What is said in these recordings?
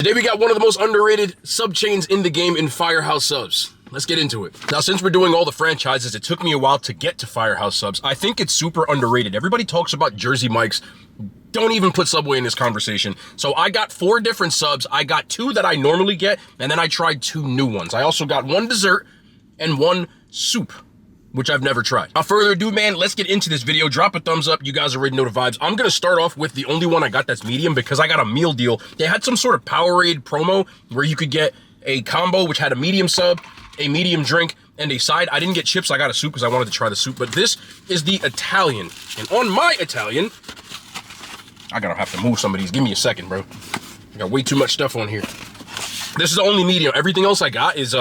Today we got one of the most underrated sub chains in the game in Firehouse subs. Let's get into it. Now, since we're doing all the franchises, it took me a while to get to Firehouse subs. I think it's super underrated. Everybody talks about Jersey Mike's. Don't even put Subway in this conversation. So I got 4 different subs. I got 2 that I normally get, and then I tried 2 new ones. I also got 1 dessert and 1 soup, which I've never tried. Without further ado, man, let's get into this video. Drop a thumbs up. You guys already know the vibes. I'm gonna start off with the only one I got that's medium because I got a meal deal. They had some sort of Powerade promo where you could get a combo which had a medium sub, a medium drink, and a side. I didn't get chips, I got a soup because I wanted to try the soup, but this is the Italian. And on my Italian, I gotta have to move some of these. Give me a second, bro. I got way too much stuff on here. This is the only medium. Everything else I got is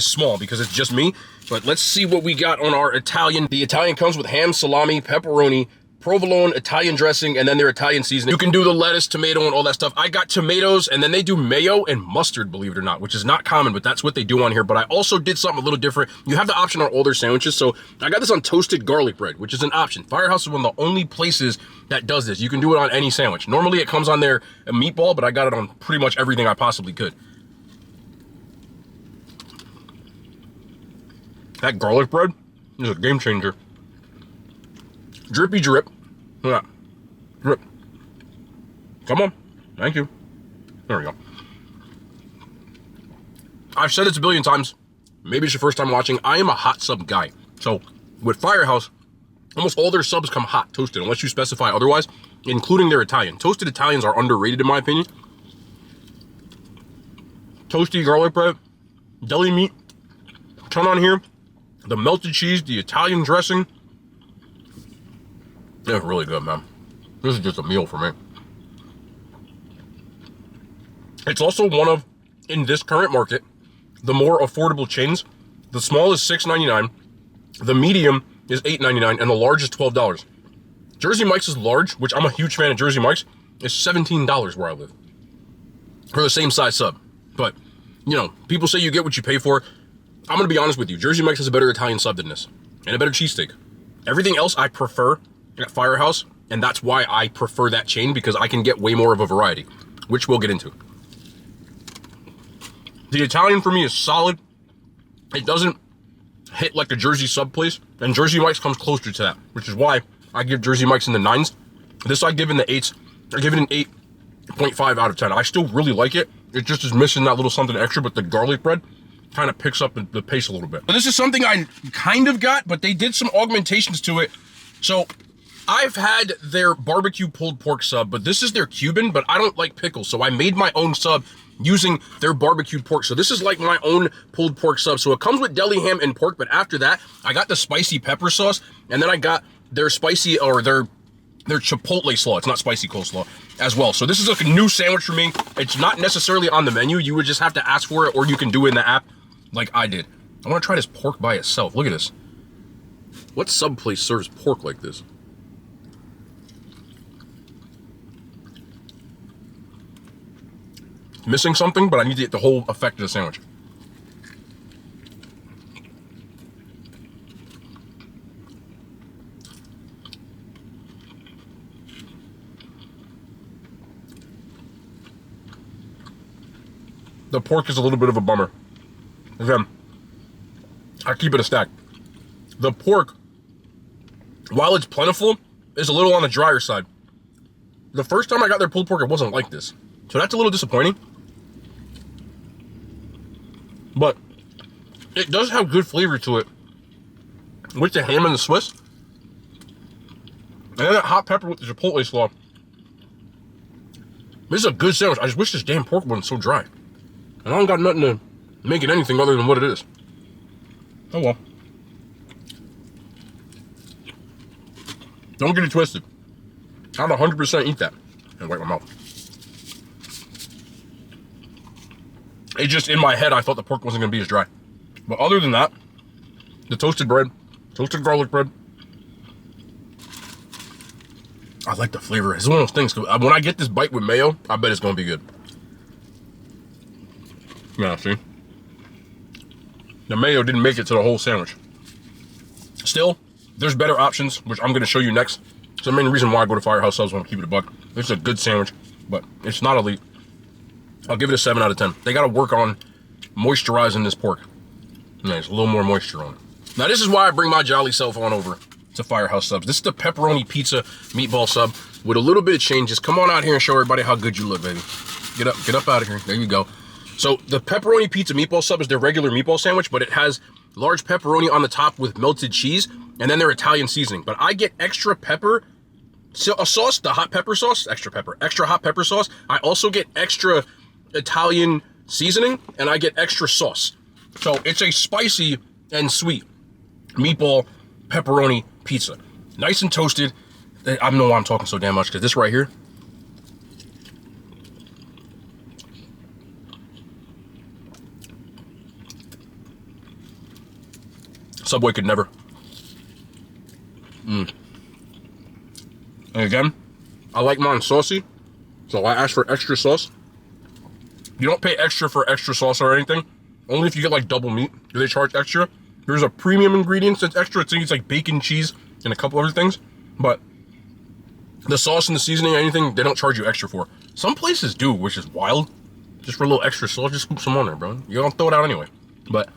small because it's just me. But let's see what we got on our Italian. The Italian comes with ham, salami, pepperoni, provolone, Italian dressing, and then their Italian seasoning. You can do the lettuce, tomato, and all that stuff. I got tomatoes, and then they do mayo and mustard, believe it or not, which is not common, but that's what they do on here. But I also did something a little different. You have the option on all their sandwiches. So I got this on toasted garlic bread, which is an option. Firehouse is one of the only places that does this. You can do it on any sandwich. Normally it comes on there a meatball, but I got it on pretty much everything I possibly could. That garlic bread is a game changer. Drippy drip. Yeah. Drip. Come on. Thank you. There we go. I've said this a billion times. Maybe it's your first time watching. I am a hot sub guy. So with Firehouse, almost all their subs come hot, toasted, unless you specify otherwise, including their Italian. Toasted Italians are underrated in my opinion. Toasty garlic bread, deli meat, turn on here. The melted cheese, the Italian dressing. It's really good, man. This is just a meal for me. It's also one of, in this current market, the more affordable chains. The small is $6.99, the medium is $8.99, and the large is $12. Jersey Mike's is large, which I'm a huge fan of Jersey Mike's, is $17 where I live. For the same size sub. But, you know, people say you get what you pay for. I'm gonna be honest with you, Jersey Mike's has a better Italian sub than this, and a better cheesesteak. Everything else I prefer at Firehouse, and that's why I prefer that chain, because I can get way more of a variety, which we'll get into. The Italian for me is solid. It doesn't hit like a Jersey sub place, and Jersey Mike's comes closer to that, which is why I give Jersey Mike's in the 9s. This I give in the 8s. I give it an 8.5 out of 10. I still really like it. It just is missing that little something extra, but the garlic bread kind of picks up the pace a little bit. But this is something I kind of got, but they did some augmentations to it. So I've had their barbecue pulled pork sub, but this is their Cuban, but I don't like pickles. So I made my own sub using their barbecued pork. So this is like my own pulled pork sub. So it comes with deli ham and pork, but after that, I got the spicy pepper sauce, and then I got their spicy, or their chipotle slaw. It's not spicy coleslaw as well. So this is like a new sandwich for me. It's not necessarily on the menu. You would just have to ask for it, or you can do it in the app like I did. I want to try this pork by itself. Look at this. What sub place serves pork like this? Missing something, but I need to get the whole effect of the sandwich. The pork is a little bit of a bummer. Again, I keep it a stack. The pork, while it's plentiful, is a little on the drier side. The first time I got their pulled pork, it wasn't like this. So that's a little disappointing. But it does have good flavor to it with the ham and the Swiss. And then that hot pepper with the chipotle slaw. This is a good sandwich. I just wish this damn pork wasn't so dry. And I don't got nothing to make it anything other than what it is. Oh well. Don't get it twisted. I'd 100% eat that. And wipe my mouth. It just, in my head, I thought the pork wasn't going to be as dry. But other than that, the toasted bread, toasted garlic bread, I like the flavor. It's one of those things. When I get this bite with mayo, I bet it's going to be good. Yeah, see? The mayo didn't make it to the whole sandwich. Still, there's better options, which I'm going to show you next. So the main reason why I go to Firehouse subs when I keep it a buck. It's a good sandwich, but it's not elite. I'll give it a 7 out of 10. They got to work on moisturizing this pork. There's a little more moisture on it. Now, this is why I bring my jolly self on over to Firehouse Subs. This is the pepperoni pizza meatball sub with a little bit of changes. Come on out here and show everybody how good you look, baby. Get up out of here. There you go. So the pepperoni pizza meatball sub is their regular meatball sandwich, but it has large pepperoni on the top with melted cheese, and then their Italian seasoning. But I get extra pepper, a sauce, the hot pepper sauce, extra hot pepper sauce. I also get extra Italian seasoning, and I get extra sauce. So it's a spicy and sweet meatball pepperoni pizza. Nice and toasted. I don't know why I'm talking so damn much, because this right here, Subway could never. And again, I like mine saucy, so I ask for extra sauce. You don't pay extra for extra sauce or anything. Only if you get like double meat do they charge extra. There's a premium ingredient that's extra. It's like bacon, cheese, and a couple other things. But the sauce and the seasoning, anything, they don't charge you extra for. Some places do, which is wild. Just for a little extra sauce, just scoop some on there, bro. You don't throw it out anyway. But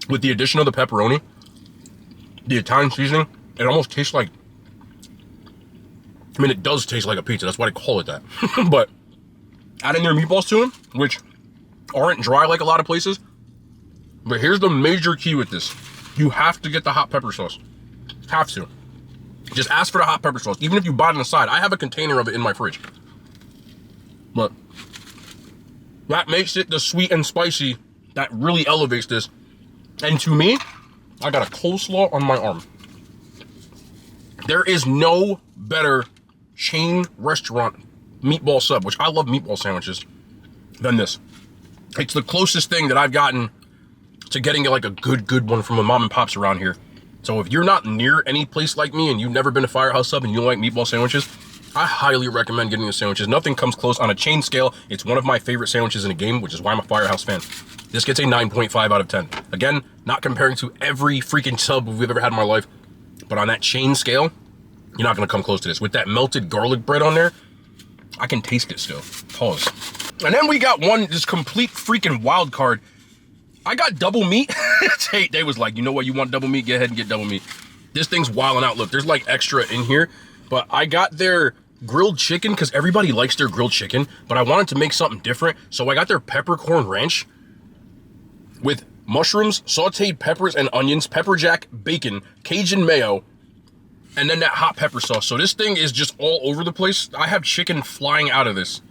with the addition of the pepperoni, the Italian seasoning, it almost tastes like, I mean, it does taste like a pizza. That's why they call it that. But adding their meatballs to them, which aren't dry like a lot of places. But here's the major key with this. You have to get the hot pepper sauce. Have to. Just ask for the hot pepper sauce. Even if you buy it on the side. I have a container of it in my fridge. But that makes it the sweet and spicy that really elevates this. And to me, I got a coleslaw on my arm. There is no better chain restaurant meatball sub, which I love meatball sandwiches, than this. It's the closest thing that I've gotten to getting like a good one from a mom and pops around here. So if you're not near any place like me and you've never been to Firehouse Sub and you don't like meatball sandwiches, I highly recommend getting the sandwiches. Nothing comes close on a chain scale. It's one of my favorite sandwiches in a game, which is why I'm a Firehouse fan. This gets a 9.5 out of 10. Again, not comparing to every freaking sub we've ever had in my life, but on that chain scale, you're not gonna come close to this. With that melted garlic bread on there, I can taste it still. Pause. And then we got this complete freaking wild card. I got double meat. They was like, you know what, you want double meat? Go ahead and get double meat. This thing's wilding out. Look, there's like extra in here, but I got their grilled chicken because everybody likes their grilled chicken, but I wanted to make something different. So I got their peppercorn ranch with mushrooms, sauteed peppers and onions, pepper jack, bacon, Cajun mayo, and then that hot pepper sauce. So this thing is just all over the place. I have chicken flying out of this.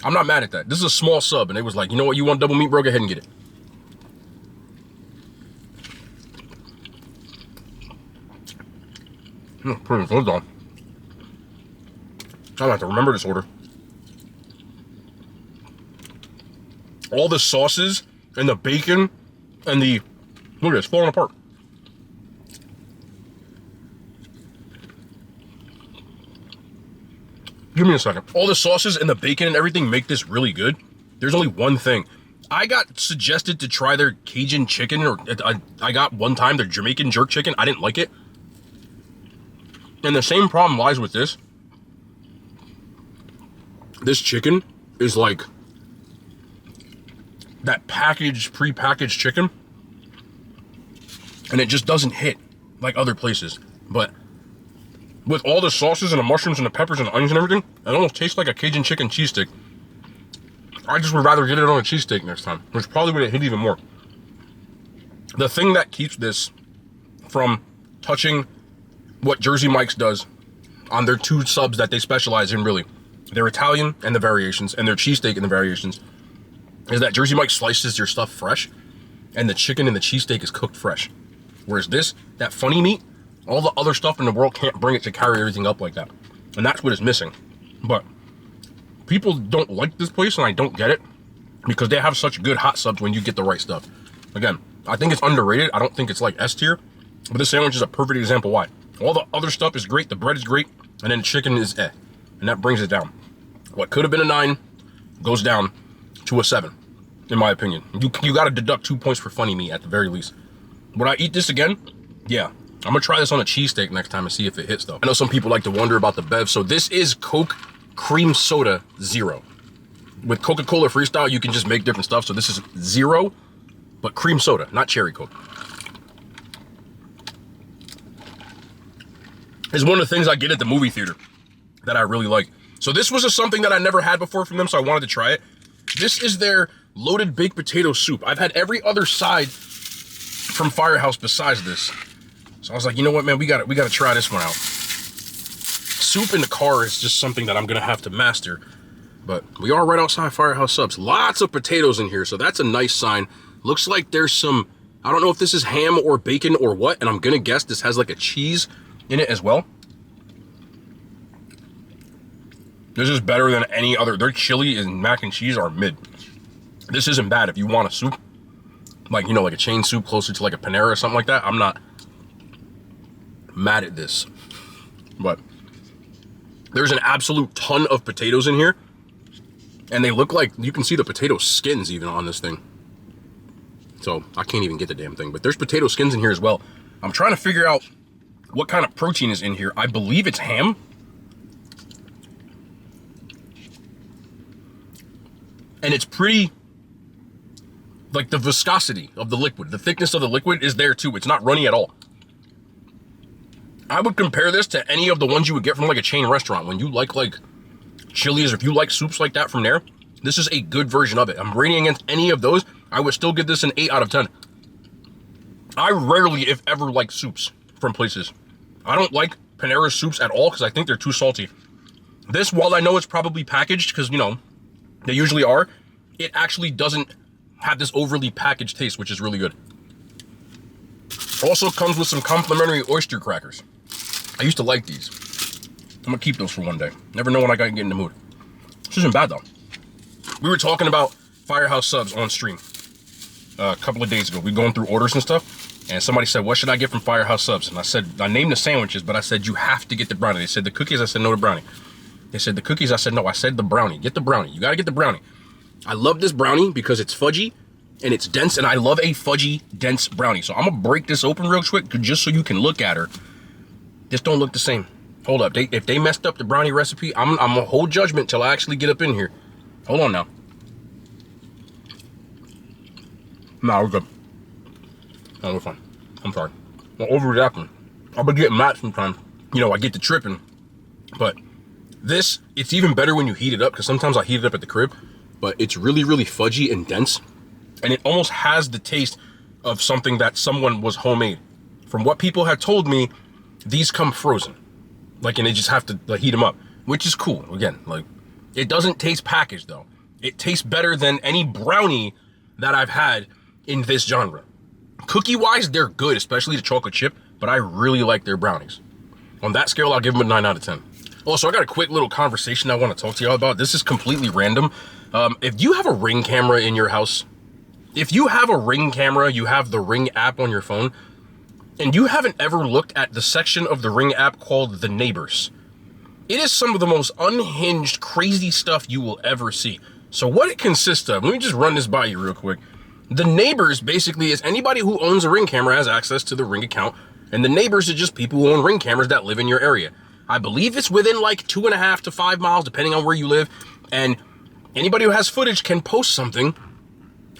I'm not mad at that. This is a small sub, and it was like, you know what, you want double meat, bro? Go ahead and get it. Pretty good, though. I have to remember this order. All the sauces and the bacon and the, look at this, falling apart. Give me a second. All the sauces and the bacon and everything make this really good. There's only one thing. I got suggested to try their Cajun chicken, or I got one time their Jamaican jerk chicken. I didn't like it. And the same problem lies with this. This chicken is like that pre-packaged chicken. And it just doesn't hit like other places. But with all the sauces and the mushrooms and the peppers and the onions and everything, it almost tastes like a Cajun chicken cheese stick. I just would rather get it on a cheesesteak next time, which probably would have hit even more. The thing that keeps this from touching what Jersey Mike's does on their two subs that they specialize in, really, their Italian and the variations, and their cheesesteak and the variations, is that Jersey Mike slices your stuff fresh, and the chicken and the cheesesteak is cooked fresh. Whereas this, that funny meat, all the other stuff in the world can't bring it to carry everything up like that. And that's what is missing. But people don't like this place, and I don't get it, because they have such good hot subs when you get the right stuff. Again, I think it's underrated. I don't think it's like S tier, but this sandwich is a perfect example why. All the other stuff is great, the bread is great, and then the chicken is and that brings it down. What could have been a 9 goes down to a 7, in my opinion. You got to deduct 2 points for funny meat at the very least. Would I eat this again? Yeah. I'm gonna try this on a cheesesteak next time and see if it hits though. I know some people like to wonder about the bev. So this is Coke Cream Soda Zero. With Coca-Cola Freestyle, you can just make different stuff. So this is zero, but cream soda, not cherry Coke. It's one of the things I get at the movie theater that I really like. So this was something that I never had before from them, so I wanted to try it. This is their loaded baked potato soup. I've had every other side from Firehouse besides this. So I was like, you know what, man, we gotta try this one out. Soup in the car is just something that I'm gonna have to master. But we are right outside Firehouse Subs. Lots of potatoes in here, so that's a nice sign. Looks like there's some, I don't know if this is ham or bacon or what, and I'm gonna guess this has like a cheese in it as well. This is better than any other. Their chili and mac and cheese are mid. This isn't bad if you want a soup, like, you know, like a chain soup closer to like a Panera or something like that. I'm not mad at this, but there's an absolute ton of potatoes in here, and they look like, you can see the potato skins even on this thing. So I can't even get the damn thing, but there's potato skins in here as well. I'm trying to figure out what kind of protein is in here. I believe it's ham. And it's pretty, like the viscosity of the liquid, the thickness of the liquid is there too. It's not runny at all. I would compare this to any of the ones you would get from like a chain restaurant. When you like chilies, or if you like soups like that from there, this is a good version of it. I'm rating against any of those. I would still give this an 8 out of 10. I rarely, if ever, like soups from places. I don't like Panera soups at all because I think they're too salty. This, while I know it's probably packaged, because, you know, they usually are, it actually doesn't have this overly packaged taste, which is really good. Also comes with some complimentary oyster crackers. I used to like these. I'm gonna keep those for one day. Never know when I gotta get in the mood. This isn't bad though. We were talking about Firehouse Subs on stream a couple of days ago. We were going through orders and stuff, and somebody said, what should I get from Firehouse Subs? And I said, I named the sandwiches, but I said, you have to get the brownie. They said the cookies, I said, no, the brownie. They said the cookies, I said, no, I said the brownie. Get the brownie. You gotta get the brownie. I love this brownie because it's fudgy and it's dense, and I love a fudgy, dense brownie. So I'm gonna break this open real quick just so you can look at her. This don't look the same. Hold up, if they messed up the brownie recipe, I'm gonna hold judgment till I actually get up in here. Hold on now. Nah, we're good. No, we're fine. I'm sorry. I'm overreacting. I've been getting mad sometimes. You know, I get to tripping, but this, it's even better when you heat it up, because sometimes I heat it up at the crib, but it's really, really fudgy and dense, and it almost has the taste of something that someone was homemade. From what people have told me, these come frozen, like, and they just have to like heat them up, which is cool. Again, like, it doesn't taste packaged though. It tastes better than any brownie that I've had in this genre. Cookie wise, they're good, especially the chocolate chip, but I really like their brownies. On that scale, I'll give them a 9 out of 10. Also, I got a quick little conversation I want to talk to y'all about. This is completely random. If you have a Ring camera in your house, if you have a Ring camera, you have the Ring app on your phone, and you haven't ever looked at the section of the Ring app called The Neighbors, it is some of the most unhinged, crazy stuff you will ever see. So what it consists of, let me just run this by you real quick. The Neighbors basically is anybody who owns a Ring camera has access to the Ring account, and the neighbors are just people who own Ring cameras that live in your area. I believe it's within like 2.5 to 5 miles, depending on where you live, and anybody who has footage can post something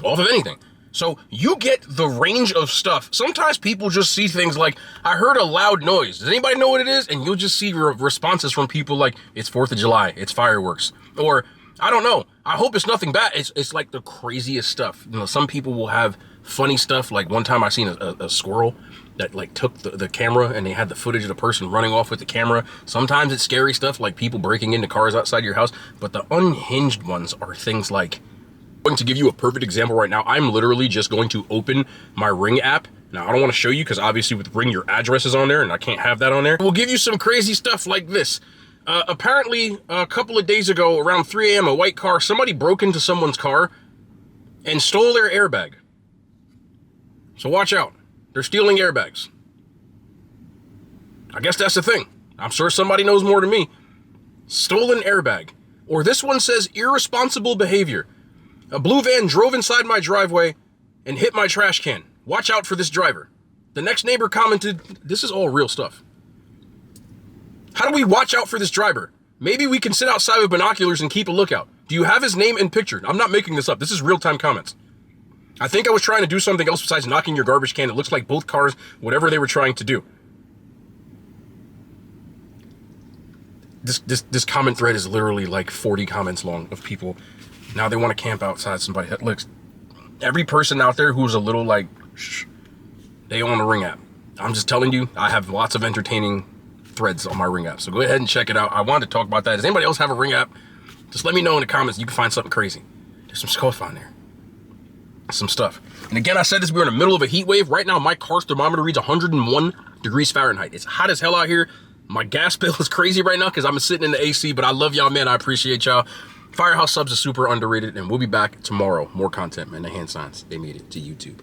off of anything. So you get the range of stuff. Sometimes people just see things like, I heard a loud noise. Does anybody know what it is? And you'll just see responses from people like, it's 4th of July, it's fireworks. Or, I don't know, I hope it's nothing bad. It's like the craziest stuff. You know, some people will have funny stuff. Like one time I seen a squirrel that like took the camera, and they had the footage of the person running off with the camera. Sometimes it's scary stuff like people breaking into cars outside your house. But the unhinged ones are things like, I'm going to give you a perfect example right now. I'm literally just going to open my Ring app. Now, I don't want to show you because obviously with Ring, your address is on there and I can't have that on there. We'll give you some crazy stuff like this. Apparently, a couple of days ago, around 3 a.m., a white car, somebody broke into someone's car and stole their airbag. So watch out. They're stealing airbags. I guess that's the thing. I'm sure somebody knows more than me. Stolen airbag. Or this one says irresponsible behavior. A blue van drove inside my driveway and hit my trash can. Watch out for this driver. The next neighbor commented, this is all real stuff. How do we watch out for this driver? Maybe we can sit outside with binoculars and keep a lookout. Do you have his name and picture? I'm not making this up. This is real-time comments. I think I was trying to do something else besides knocking your garbage can. It looks like both cars, whatever they were trying to do. This comment thread is literally like 40 comments long of people. Now they want to camp outside somebody. Look, every person out there who's a little like, shh, they own a Ring app. I'm just telling you, I have lots of entertaining threads on my Ring app. So go ahead and check it out. I wanted to talk about that. Does anybody else have a Ring app? Just let me know in the comments. You can find something crazy. There's some stuff on there. Some stuff. And again, I said this, we're in the middle of a heat wave. Right now, my car's thermometer reads 101 degrees Fahrenheit. It's hot as hell out here. My gas bill is crazy right now because I'm sitting in the AC, but I love y'all, man. I appreciate y'all. Firehouse subs is super underrated, and we'll be back tomorrow. More content, man. The hand signs, they made it to YouTube.